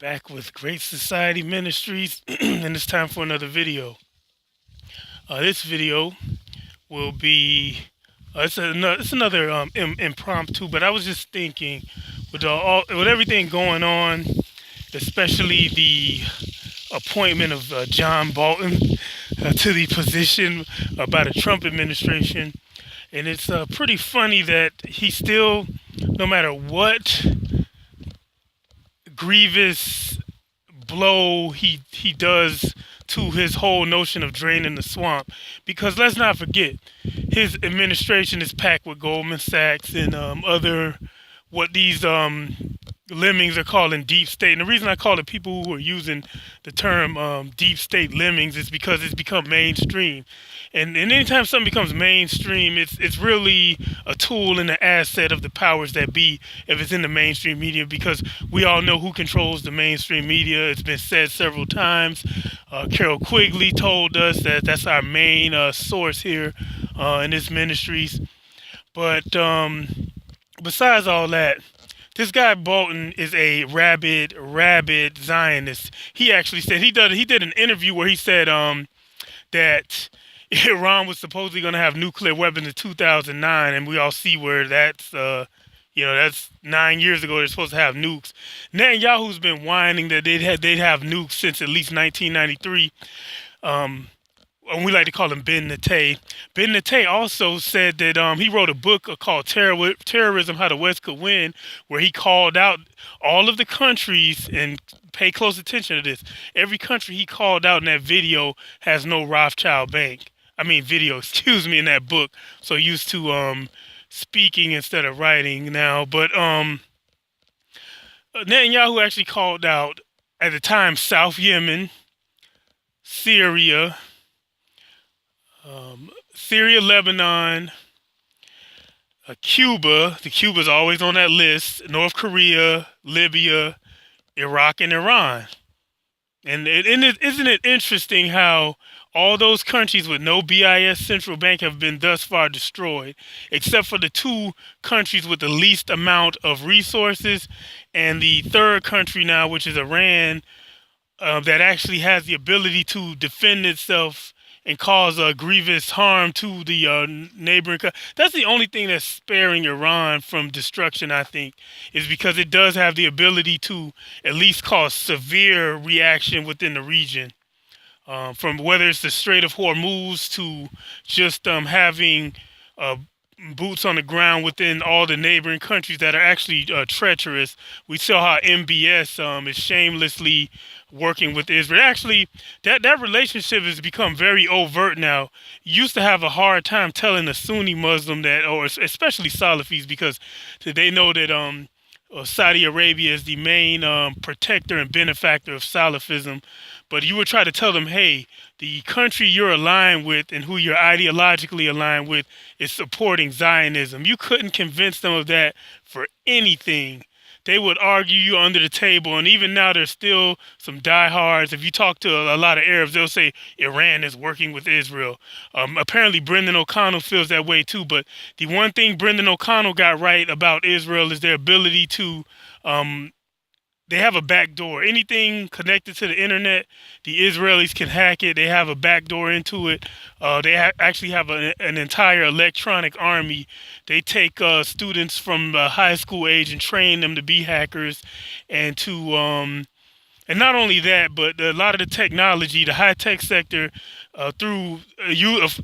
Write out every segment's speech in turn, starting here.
Back with Great Society Ministries, and it's time for another video. This video will be it's another impromptu, but I was just thinking with everything going on, especially the appointment of John Bolton to the position by the Trump administration, and it's pretty funny that he still, no matter what grievous blow he does to his whole notion of draining the swamp, because let's not forget his administration is packed with Goldman Sachs and other what these lemmings are calling deep state. And the reason I call it people who are using the term deep state lemmings is because it's become mainstream. And anytime something becomes mainstream, it's really a tool and an asset of the powers that be if it's in the mainstream media, because we all know who controls the mainstream media. It's been said several times. Carol Quigley told us that that's our main source here in this ministries. But besides all that, this guy Bolton is a rabid Zionist. He actually said he did an interview where he said that Iran was supposedly going to have nuclear weapons in 2009, and we all see where that's that's 9 years ago. They're supposed to have nukes. Netanyahu's been whining that they'd have nukes since at least 1993. And we like to call him Ben Natay. Ben Natay also said that he wrote a book called Terrorism, How the West Could Win, where he called out all of the countries, and pay close attention to this. Every country he called out in that video has no Rothschild bank. I mean video, excuse me, in that book. So used to speaking instead of writing now. But Netanyahu actually called out, at the time, South Yemen, Syria, Lebanon, Cuba. Cuba's always on that list. North Korea, Libya, Iraq, and Iran. And isn't it interesting how all those countries with no BIS central bank have been thus far destroyed, except for the two countries with the least amount of resources, and the third country now, which is Iran, that actually has the ability to defend itself and cause grievous harm to the neighboring country. That's the only thing that's sparing Iran from destruction, I think, is because it does have the ability to at least cause severe reaction within the region. From whether it's the Strait of Hormuz to just having boots on the ground within all the neighboring countries that are actually treacherous. We saw how MBS is shamelessly working with Israel. Actually, that relationship has become very overt now. You used to have a hard time telling a Sunni Muslim that, or especially Salafis, because they know that Saudi Arabia is the main protector and benefactor of Salafism. But you would try to tell them, hey, the country you're aligned with and who you're ideologically aligned with is supporting Zionism. You couldn't convince them of that for anything. They would argue you under the table, and even now there's still some diehards. If you talk to a lot of Arabs, they'll say Iran is working with Israel. Apparently, Brendan O'Connell feels that way too. But the one thing Brendan O'Connell got right about Israel is their ability to they have a back door. Anything connected to the internet, the Israelis can hack it. They have a back door into it. They actually have an entire electronic army. They take students from high school age and train them to be hackers, and to and not only that, but a lot of the technology, the high-tech sector, through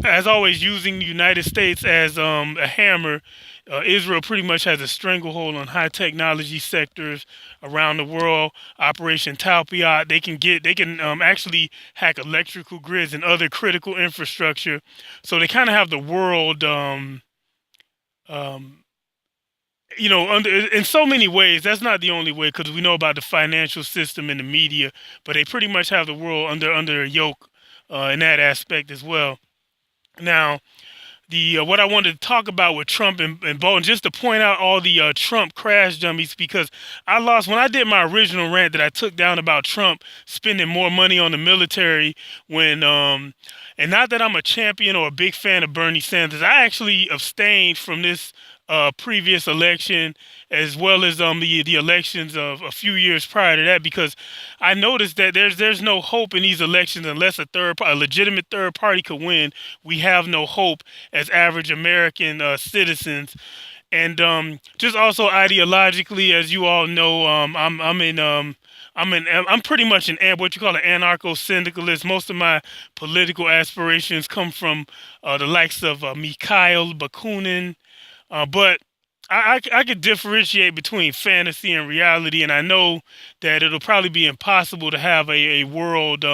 as always, using the United States as a hammer. Israel pretty much has a stranglehold on high technology sectors around the world. Operation Talpiot, they can actually hack electrical grids and other critical infrastructure. So they kind of have the world, under in so many ways. That's not the only way, because we know about the financial system and the media, but they pretty much have the world under a yoke in that aspect as well. Now, the what I wanted to talk about with Trump and Bolton, just to point out all the Trump crash dummies, because I lost when I did my original rant that I took down about Trump spending more money on the military when and not that I'm a champion or a big fan of Bernie Sanders. I actually abstained from this previous election, as well as the elections of a few years prior to that, because I noticed that there's no hope in these elections unless a legitimate third party could win. We have no hope as average American citizens. And just also ideologically, as you all know, I'm pretty much what you call an anarcho-syndicalist. Most of my political aspirations come from the likes of Mikhail Bakunin, but I could differentiate between fantasy and reality, and I know that it'll probably be impossible to have a world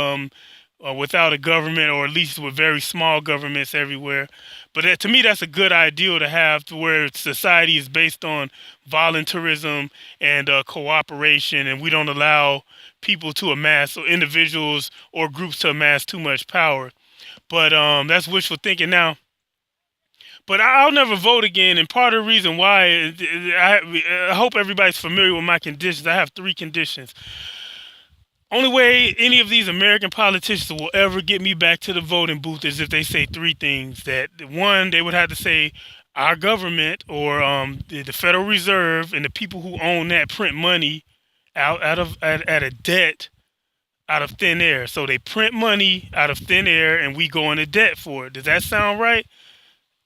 without a government, or at least with very small governments everywhere. But to me, that's a good ideal to have, to where society is based on voluntarism and cooperation, and we don't allow people to amass, or individuals or groups to amass too much power. But that's wishful thinking now. But I'll never vote again, and part of the reason why I hope everybody's familiar with my conditions. I have three conditions. Only way any of these American politicians will ever get me back to the voting booth is if they say three things. That one, they would have to say our government, or the Federal Reserve and the people who own that print money out of a debt out of thin air. So they print money out of thin air, and we go into debt for it. Does that sound right?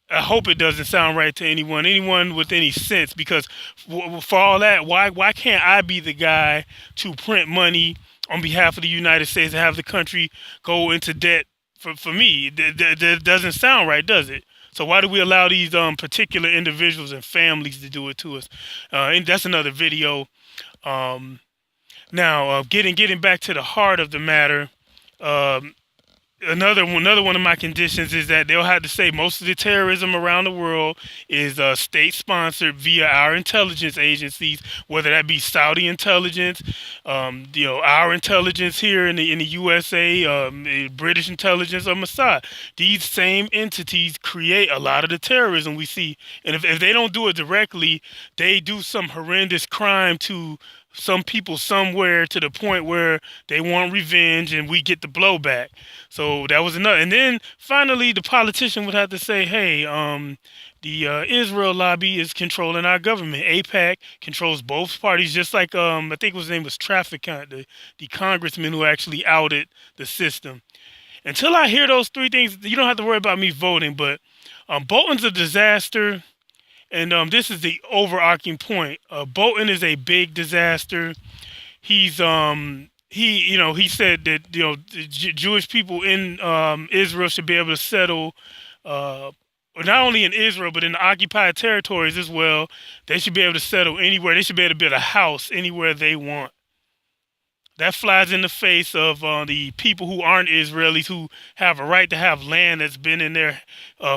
I hope it doesn't sound right to anyone with any sense, because for all that, why can't I be the guy to print money on behalf of the United States and have the country go into debt for me? That doesn't sound right, does it? So why do we allow these particular individuals and families to do it to us? And that's another video. Now, getting back to the heart of the matter. Another one of my conditions is that they'll have to say most of the terrorism around the world is state sponsored via our intelligence agencies, whether that be Saudi intelligence, our intelligence here in the USA, British intelligence, or Mossad. These same entities create a lot of the terrorism we see, and if they don't do it directly, they do some horrendous crime to some people somewhere, to the point where they want revenge and we get the blowback. So that was another. And then finally, the politician would have to say, hey, the Israel lobby is controlling our government. AIPAC controls both parties, just like I think his name was Trafficant, the congressman who actually outed the system. Until I hear those three things, you don't have to worry about me voting. But Bolton's a disaster. And this is the overarching point. Bolton is a big disaster. He's he said that the Jewish people in Israel should be able to settle, not only in Israel but in the occupied territories as well. They should be able to settle anywhere. They should be able to build a house anywhere they want. That flies in the face of the people who aren't Israelis, who have a right to have land that's been in their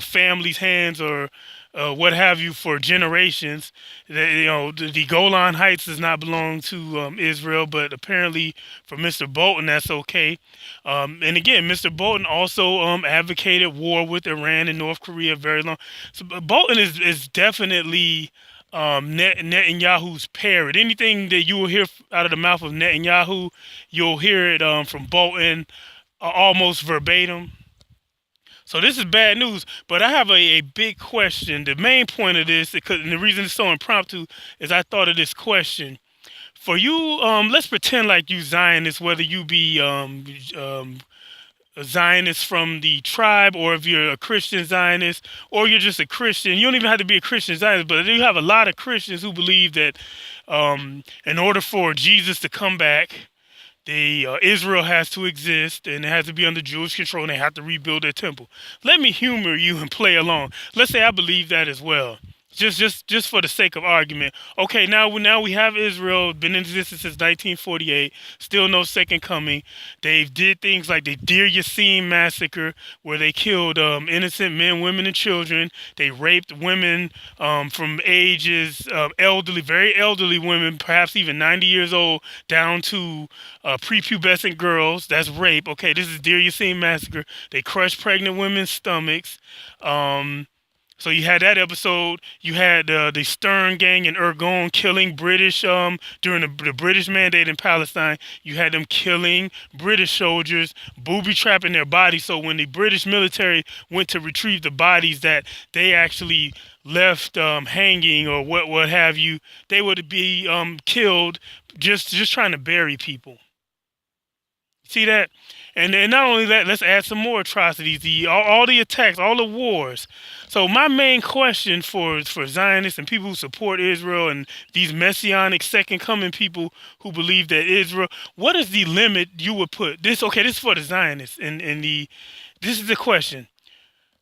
family's hands, or what have you, for generations. The Golan Heights does not belong to Israel, but apparently for Mr. Bolton, that's okay. And again, Mr. Bolton also advocated war with Iran and North Korea very long. So Bolton is definitely Netanyahu's parrot. Anything that you will hear out of the mouth of Netanyahu, you'll hear it from Bolton almost verbatim. So this is bad news, but I have a big question. The main point of this, and the reason it's so impromptu, is I thought of this question. For you, let's pretend like you Zionists, whether you be a Zionist from the tribe, or if you're a Christian Zionist, or you're just a Christian. You don't even have to be a Christian Zionist, but you have a lot of Christians who believe that in order for Jesus to come back, Israel has to exist, and it has to be under Jewish control, and they have to rebuild their temple. Let me humor you and play along. Let's say I believe that as well. Just for the sake of argument. Okay, now we have Israel, been in existence since 1948, still no second coming. They did things like the Deir Yassin massacre, where they killed innocent men, women, and children. They raped women from ages, elderly, very elderly women, perhaps even 90 years old, down to prepubescent girls. That's rape. Okay, this is Deir Yassin massacre. They crushed pregnant women's stomachs. So you had that episode. You had the Stern Gang in Ergon killing British during the British mandate in Palestine. You had them killing British soldiers, booby trapping their bodies. So when the British military went to retrieve the bodies that they actually left hanging or what have you, they would be killed just trying to bury people. See that? And not only that, let's add some more atrocities. All the attacks, all the wars. So my main question for Zionists and people who support Israel and these messianic second coming people who believe that Israel, what is the limit you would put? This is for the Zionists and this is the question.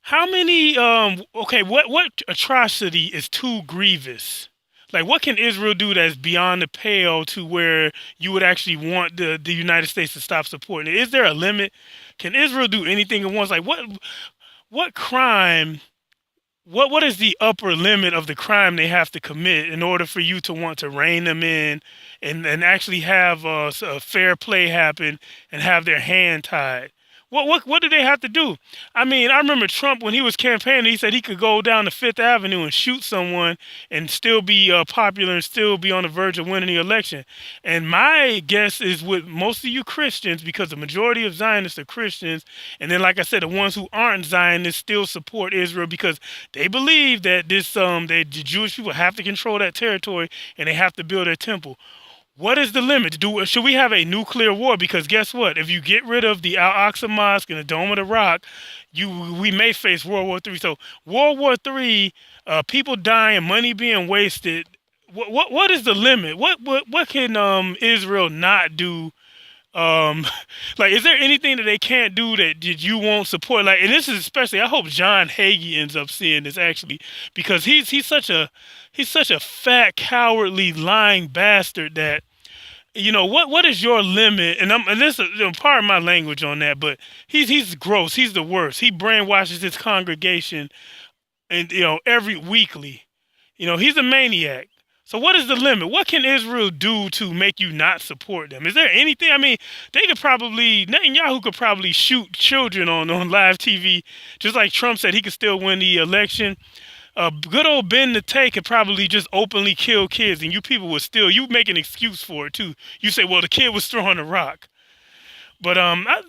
How many okay, what atrocity is too grievous? Like, what can Israel do that's beyond the pale to where you would actually want the United States to stop supporting it? Is there a limit? Can Israel do anything at once? Like, what crime? What is the upper limit of the crime they have to commit in order for you to want to rein them in and actually have a fair play happen and have their hand tied? What do they have to do? I mean, I remember Trump when he was campaigning. He said he could go down to Fifth Avenue and shoot someone and still be popular and still be on the verge of winning the election. And my guess is with most of you Christians, because the majority of Zionists are Christians, and then like I said, the ones who aren't Zionists still support Israel because they believe that that the Jewish people have to control that territory and they have to build their temple. What is the limit? Should we have a nuclear war? Because guess what? If you get rid of the Al-Aqsa Mosque and the Dome of the Rock, we may face World War III. So World War III, people dying, money being wasted. What is the limit? What can Israel not do? Um, like, is there anything that they can't do that you won't support? Like, and this is especially, I hope John Hagee ends up seeing this actually, because he's such a fat, cowardly, lying bastard that what is your limit? And this is part of my language on that, but he's gross. He's the worst. He brainwashes his congregation, and every weekly. He's a maniac. So what is the limit? What can Israel do to make you not support them? Is there anything? I mean, Netanyahu could probably shoot children on live TV, just like Trump said he could still win the election. Good old Ben Netanyahu could probably just openly kill kids, and you people would still, you make an excuse for it too. You say, well, the kid was throwing a rock. But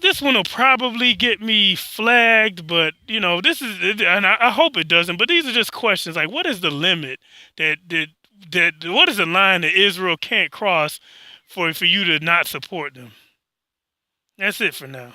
this one will probably get me flagged. But this is, and I hope it doesn't. But these are just questions like, what is the limit what is the line that Israel can't cross for you to not support them? That's it for now.